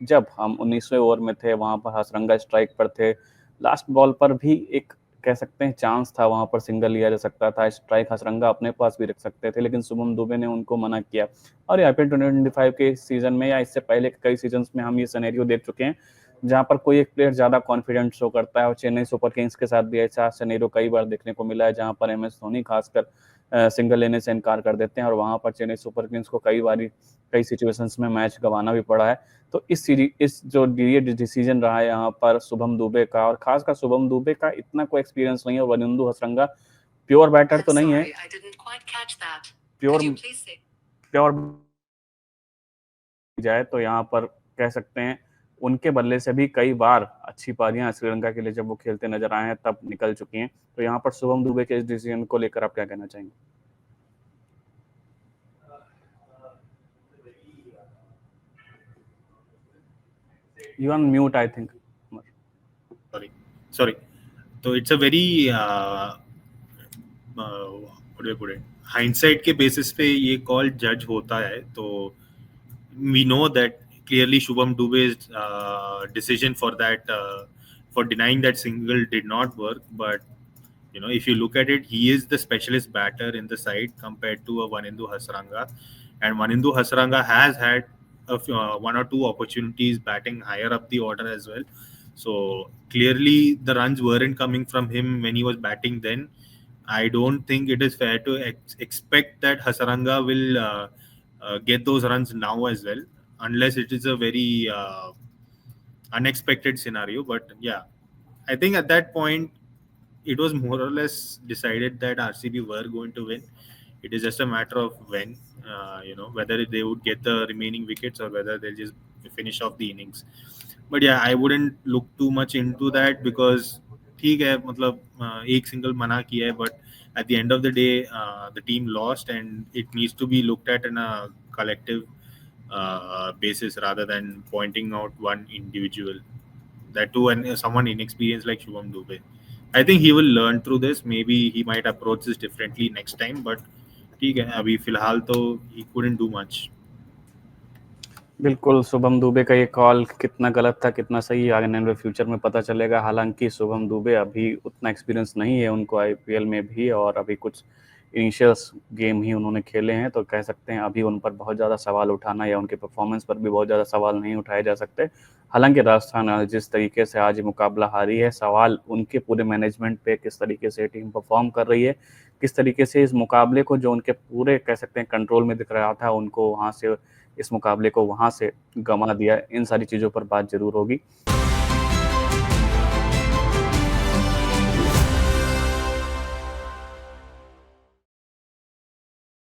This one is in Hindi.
जब हम 19वें ओवर में थे, वहाँ पर हसरंगा स्ट्राइक पर थे। लास्ट बॉल पर भी एक कह सकते हैं चांस था, वहाँ पर सिंगल लिया जा सकता था, स्ट्राइक हसरंगा अपने पास भी रख सकते थे, लेकिन शुभम दुबे ने उनको मना किया। और आईपीएल 2025 के सीज़न में या इससे पहले के कई सीज़न्स में हम ये सिनेरियो देख चुके हैं, जहाँ पर कोई एक प्लेयर ज़्यादा कॉन्फिडेंट शो करता है, और चेन्नई सुपर किंग्स के साथ भी ऐसा सिनेरियो कई बार देखने को मिला है, जहाँ पर एमएस धोनी खासकर सिंगल लेने से इनकार कर देते हैं, और वहाँ पर चेन्नई सुपर किंग्स को कई सिचुएशंस में मैच गंवाना भी पड़ा है। तो इस जो ये डिसीजन रहा है यहाँ पर शुभम दुबे का, और खासकर शुभम दुबे का इतना कोई एक्सपीरियंस नहीं है, और वनिंदु हसरंगा प्योर बैटर तो नहीं है, प्योर प्योर जाए तो यहाँ पर कह सकते हैं उनके बल्ले से भी कई बार अच्छी पारियां श्रीलंका के लिए जब वो खेलते नजर आए हैं तब निकल चुकी हैं। तो यहाँ पर शुभम दुबे के इस डिसीजन को लेकर आप क्या कहना चाहेंगे? You on mute I think. Sorry. So it's a very what do I put it? Hindsight के basis पे ये call judge होता है, तो we know that clearly Shubham Dube's decision for that for denying that single did not work. But if you look at it, he is the specialist batter in the side compared to a Wanindu Hasaranga, and Wanindu Hasaranga has had one or two opportunities batting higher up the order as well. So clearly the runs weren't coming from him when he was batting then. I don't think it is fair to expect that Hasaranga will get those runs now as well, unless it is a very unexpected scenario. But yeah, I think at that point it was more or less decided that RCB were going to win. It is just a matter of when, whether they would get the remaining wickets or whether they'll just finish off the innings. But yeah, I wouldn't look too much into that, because ठीक है, मतलब एक सिंगल मना किया है, but at the end of the day the team lost, and it needs to be looked at in a collective basis rather than pointing out one individual, that too, and someone inexperienced like Shubham Dubey. I think he will learn through this. Maybe he might approach this differently next time, but ठीक है, अभी फिलहाल तो he couldn't do much. बिल्कुल, शुभम दुबे का ये कॉल कितना गलत था कितना सही आगे आने वाले फ्यूचर में पता चलेगा। हालांकि शुभम दुबे अभी उतना एक्सपीरियंस नहीं है उनको आईपीएल में भी, और अभी कुछ इनिशियल्स गेम ही उन्होंने खेले हैं, तो कह सकते हैं अभी उन पर बहुत ज़्यादा सवाल उठाना या उनके परफॉर्मेंस पर भी बहुत ज़्यादा सवाल नहीं उठाए जा सकते। हालांकि राजस्थान जिस तरीके से आज मुकाबला हारी है, सवाल उनके पूरे मैनेजमेंट पे, किस तरीके से टीम परफॉर्म कर रही है, किस तरीके से इस मुकाबले को जो उनके पूरे कह सकते हैं कंट्रोल में दिख रहा था, उनको वहाँ से इस मुकाबले को वहाँ से गंवा दिया। इन सारी चीज़ों पर बात ज़रूर होगी।